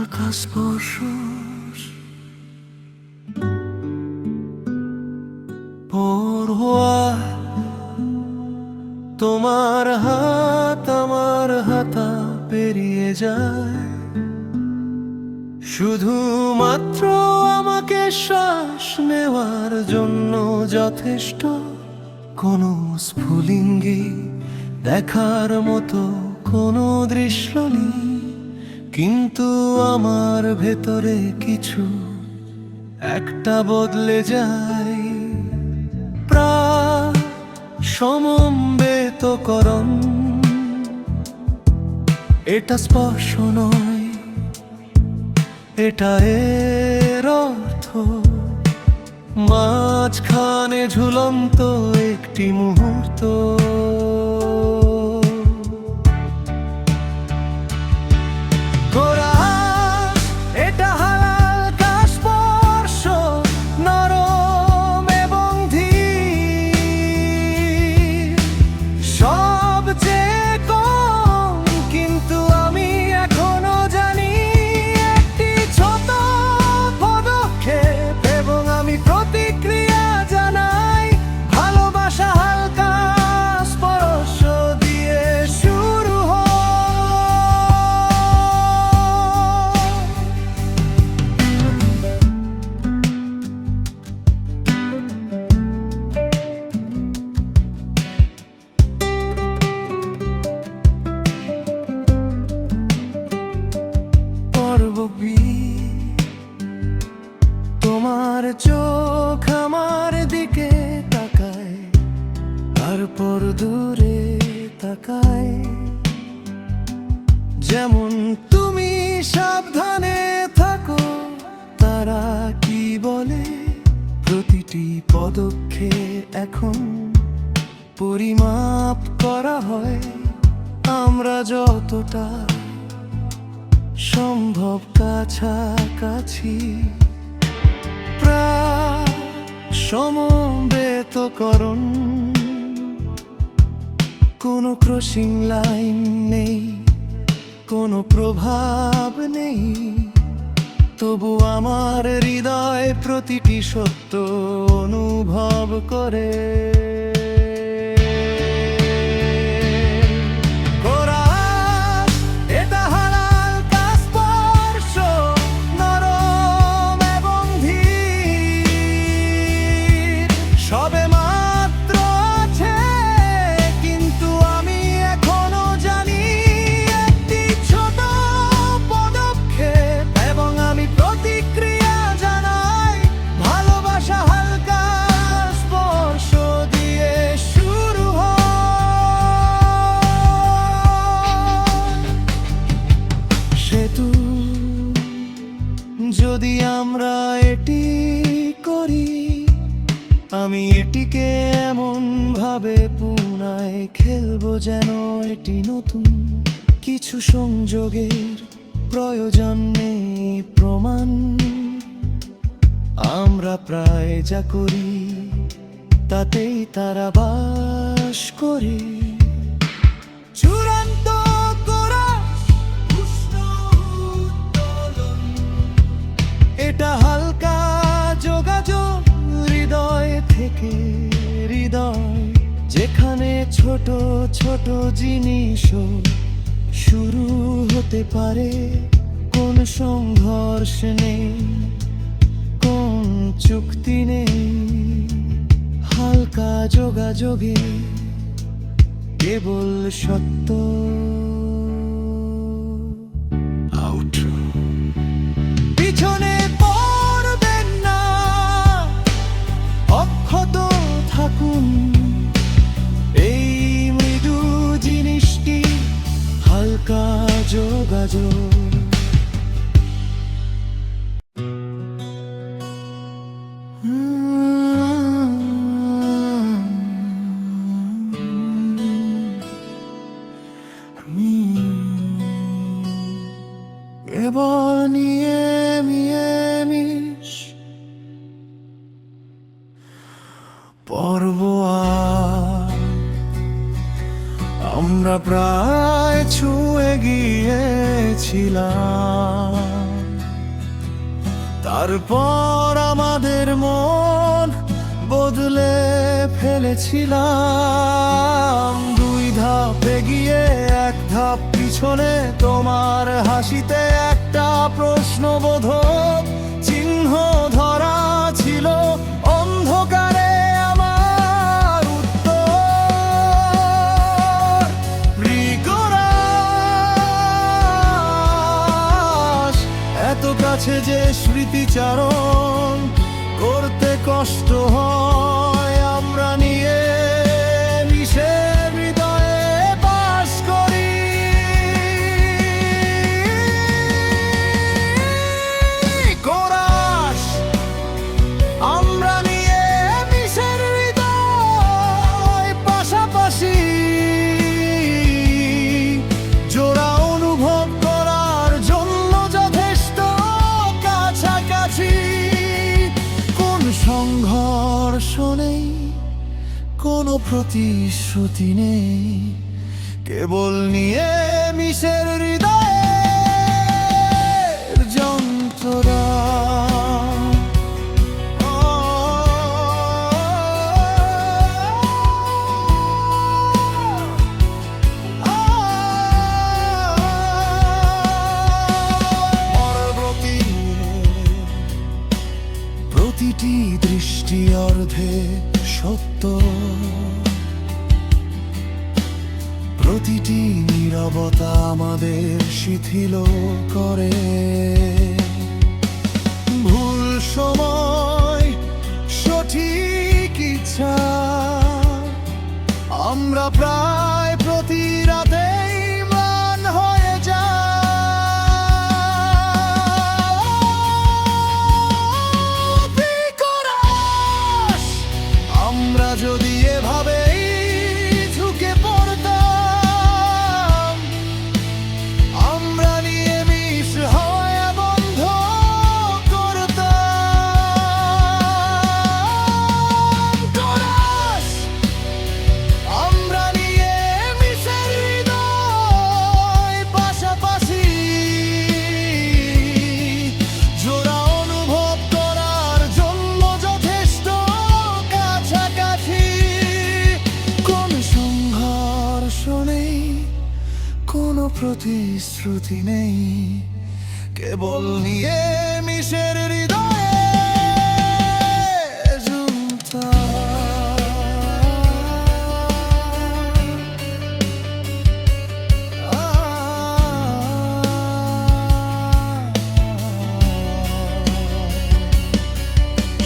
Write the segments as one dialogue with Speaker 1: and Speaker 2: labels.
Speaker 1: আকাশ স্পর্শ পড়ুয়া তোমার হাত আমার হাতা পেরিয়ে যায়, শুধুমাত্র আমাকে শ্বাস নেওয়ার জন্য যথেষ্ট। কোনো স্ফুলিঙ্গে দেখার মতো কোনো দৃশ্য নেই, কিন্তু আমার ভেতরে কিছু একটা বদলে যায়। প্রায় সমবেতকরণ, এটা স্পর্শ নয়, এটা এর অর্থ। মাঝখানে ঝুলন্ত একটি মুহূর্ত, এটা হালকা স্পর্শ, নরম এবং ধীর, সবচেয়ে কম, কিন্তু আমি এখনো জানি একটি ছোট পদক্ষেপ এবং আমি প্রতিক্রিয়া জানাই। ভালোবাসা হালকা স্পর্শ দিয়ে শুরু হয়। তোমার চোখ আমার দিকে তাকায়, তারপর দূরে তাকায়, যেমন তুমি সাবধানে থাকো। তারা কি বলে, প্রতিটি পদক্ষেপ এখন পরিমাপ করা হয়। আমরা যতটা সম্ভব কাছাকাছি, প্রায় সমবেতকরণ, কোনো ক্রসিং লাইন নেই, কোনো প্রভাব নেই, তবু আমার হৃদয় প্রতিটি সত্য অনুভব করে। সবে মাত্র আছে, কিন্তু আমি এখনো জানি একটি ছোট পদক্ষেপ এবং আমি প্রতিক্রিয়া জানাই। ভালোবাসা হালকা স্পর্শ দিয়ে শুরু হয়। সেতু যদি আমরা এটি করি, আমি এটিকে এমন ভাবে পুনরায় খেলবো যেন এটি নতুন কিছু। সংযোগের প্রয়োজন নেই প্রমাণ, আমরা প্রায় যা করি তাতেই তারা বাস করে। চূড়ান্ত করা উষ্ণ উত্তোলন, এটা হালকা যোগাযোগ হৃদয় থেকে হৃদয়, যেখানে ছোট ছোট জিনিসও শুরু হতে পারে। কোন সংঘর্ষ নেই, কোন চুক্তি নেই, হালকা যোগাযোগে কেবল সত্য। পিছনে পড়বেন না, অক্ষত থাকুন। এই মৃদু জিনিসটি হালকা যোগাযোগ। আমরা প্রায় ছুঁয়ে গিয়েছিলাম তারপর আমাদের মন বদলে ফেলেছিলাম, দুই ধাপ এগিয়ে এক ধাপ পিছনে। তোমার হাসিতে একটা প্রশ্নবোধক চিহ্ন ধরা ছিল, অন্ধকারে আমার উত্তর। মৃগরাজ এত কাছে যে স্মৃতিচারণ করতে কষ্ট হয়, আমরা নিয়ে মিশে হৃদয়ে বাস করি। কোরাস আমরা নিয়ে মিশে হৃদয় পাশাপাশি, জোড়া অনুভব করার জন্য যথেষ্ট কাছাকাছি। কোন সংঘর্ষ নেই, কোনো প্রতিশ্রুতি নেই, কেবল নিয়ে মিশের হৃদয়ের যন্ত্রণা। প্রতিটি দৃষ্টি অর্ধে সত্য, প্রতিটি নীরবতা আমাদের শিথিল করে। ভুল সময় সঠিক ইচ্ছা, আমরা প্রায় প্রতি রাতেই ম্লান হয়ে যাই। কোরাস আমরা যদি এভাবেই ঝুঁকে পড়তাম, আমরা নিয়ে মিশ হওয়া বন্ধ করতাম। কোরাস আমরা নিয়ে মিশে হৃদয় পাশাপাশি, জোড়া অনুভব করার জন্য যথেষ্ট কাছাকাছি। কোন সংঘর্ষ নেই, কোনো প্রতিশ্রুতি নেই, কেবল নিয়ে মিশের হৃদয়ে ঝুমতা।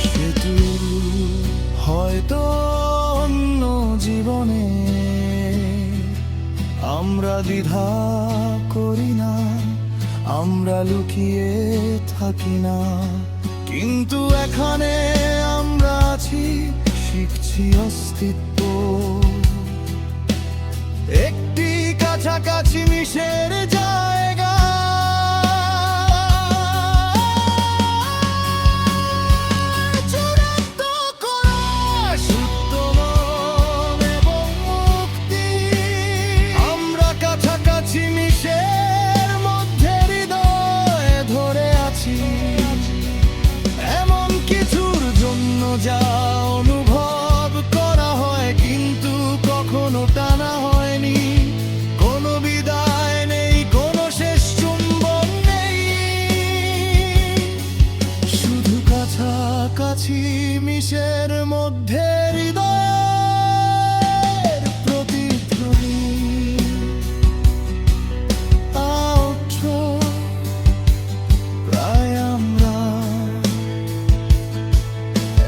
Speaker 1: সেতু হয়তো অন্য জীবনে আমরা দ্বিধা করি না, আমরা লুকিয়ে থাকি না, কিন্তু এখানে আমরা আছি, শিখছি অস্তিত্ব। একটি কাছাকাছি মিশের জায়গা, চূড়ান্ত কোরাস, উত্তম এবং মুক্তি। আমরা কাছাকাছি মিশের মধ্যে হৃদয়ে ধরে আছি, এমন কিছুর জন্য যা অনুভব করা হয় কিন্তু কখনো টানা হয়নি। কোনো বিদায় নেই, কোনো শেষ চুম্বন নেই, শুধু কাছাকাছি মিশের মধ্যে হৃদয়ের প্রতিধ্বনি। আউট্রো প্রায় আমরা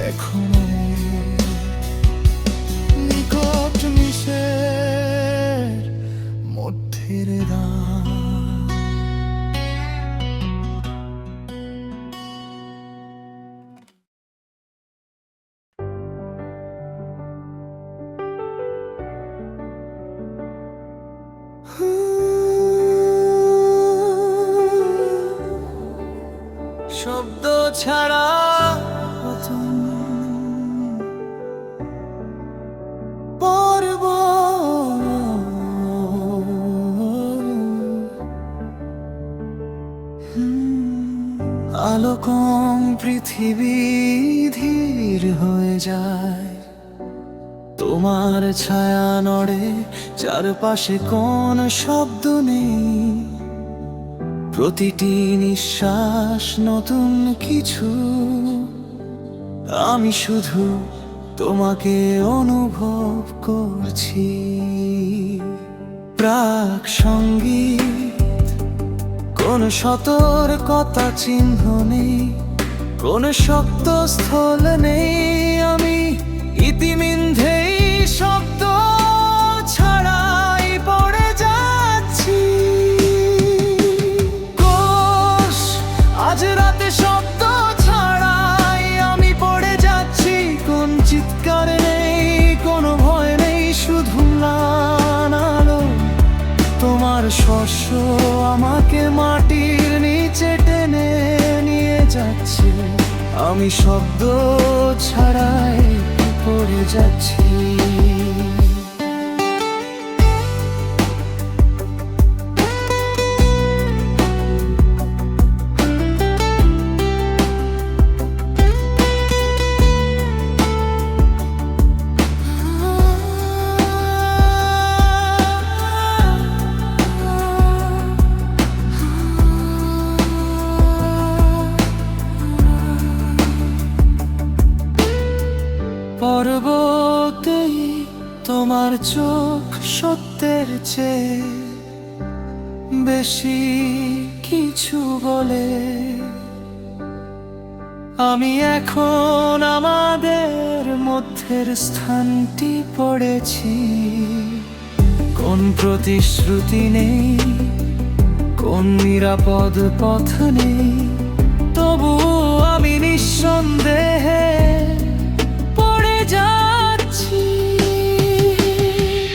Speaker 1: এখনো নিকট মিশের মধ্যের গান। শব্দ ছাড়া পতন পর্ব আলো কম পৃথিবী ধীর হয়ে যায়, তোমার ছায়া নড়ে চারপাশে কোন শব্দ নেই, প্রতিটি নিঃশ্বাস নতুন কিছু, আমি শুধু তোমাকে অনুভব করছি। প্রাক সঙ্গীত, কোন সতর্কতা চিহ্ন নেই, কোন শক্ত স্থল নেই, আমি ইতিমধ্যেই শব্দ ছাড়াই পড়ে যাচ্ছি। কোষ আজ রাতে শব্দ ছাড়াই আমি পড়ে যাচ্ছি, কোন চিৎকার নেই, কোনো ভয় নেই, শুধু ম্লান আলো। তোমার স্পর্শ আমাকে মাটির নিচে টেনে নিয়ে যাচ্ছে, আমি শব্দ ছাড়াই পড়ে যাচ্ছি। পর্বতেই তোমার চোখ সত্যের চেয়ে বেশি কিছু বলে, আমি এখন আমাদের মধ্যের স্থানটি পড়েছি, কোন প্রতিশ্রুতি নেই, কোন নিরাপদ পথ নেই, তবু আমি নিঃসন্দেহে যাচ্ছি।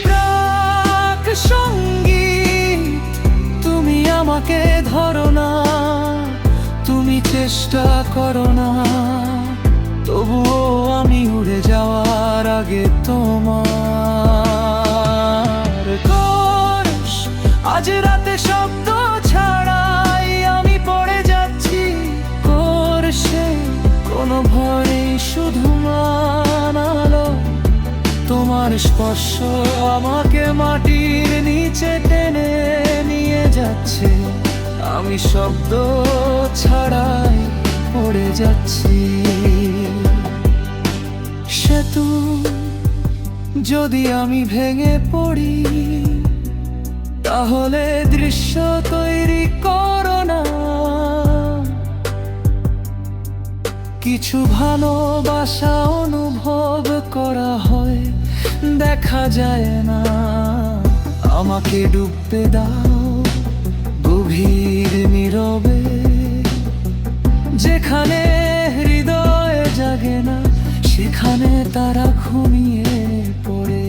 Speaker 1: প্রাক সঙ্গীত, তুমি আমাকে ধরো না, তুমি চেষ্টা করো না, তবুও আমি উড়ে যাওয়ার আগে তোমার কোষ আজ রাতে শব্দ ছাড়াই আমি পড়ে যাচ্ছি, কোর্সে কোনো ভয় শুধু আলো। তোমার স্পর্শ আমাকে মাটির নিচে টেনে নিয়ে যাচ্ছে, আমি শব্দ ছাড়াই পড়ে যাচ্ছি। সেতু যদি আমি ভেঙে পড়ি, তাহলে দৃশ্য তৈরি করো না, কিছু ভালোবাসা অনুভব করা হয়, দেখা যায় না, আমাকে ডুবতে দাও গভীর নীরবে, যেখানে হৃদয় জাগে না, সেখানে তারা ঘুমিয়ে পড়ে।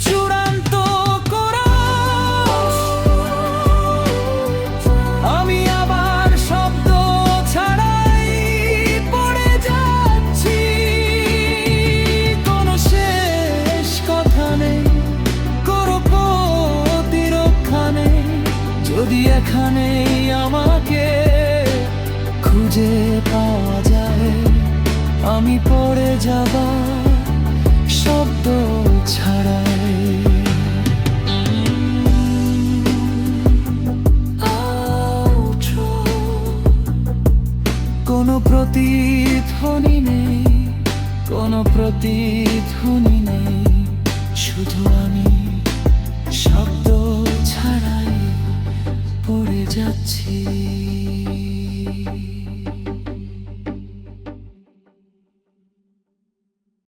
Speaker 1: চূড়ান্ত করা আমি আবার শব্দ ছাড়াই পড়ে যাচ্ছি, কোনো শেষ কথা নেই, কোনো প্রতিরক্ষা নেই, যদি এখানেই আমাকে খুঁজে পাওয়া যায়, আমি পড়ে যাবা শব্দ ছাড়াই। কোনো প্রতিধ্বনি নেই, কোনো প্রতিধ্বনি নেই, শুধু আমি শব্দ ছাড়াই পড়ে যাচ্ছি।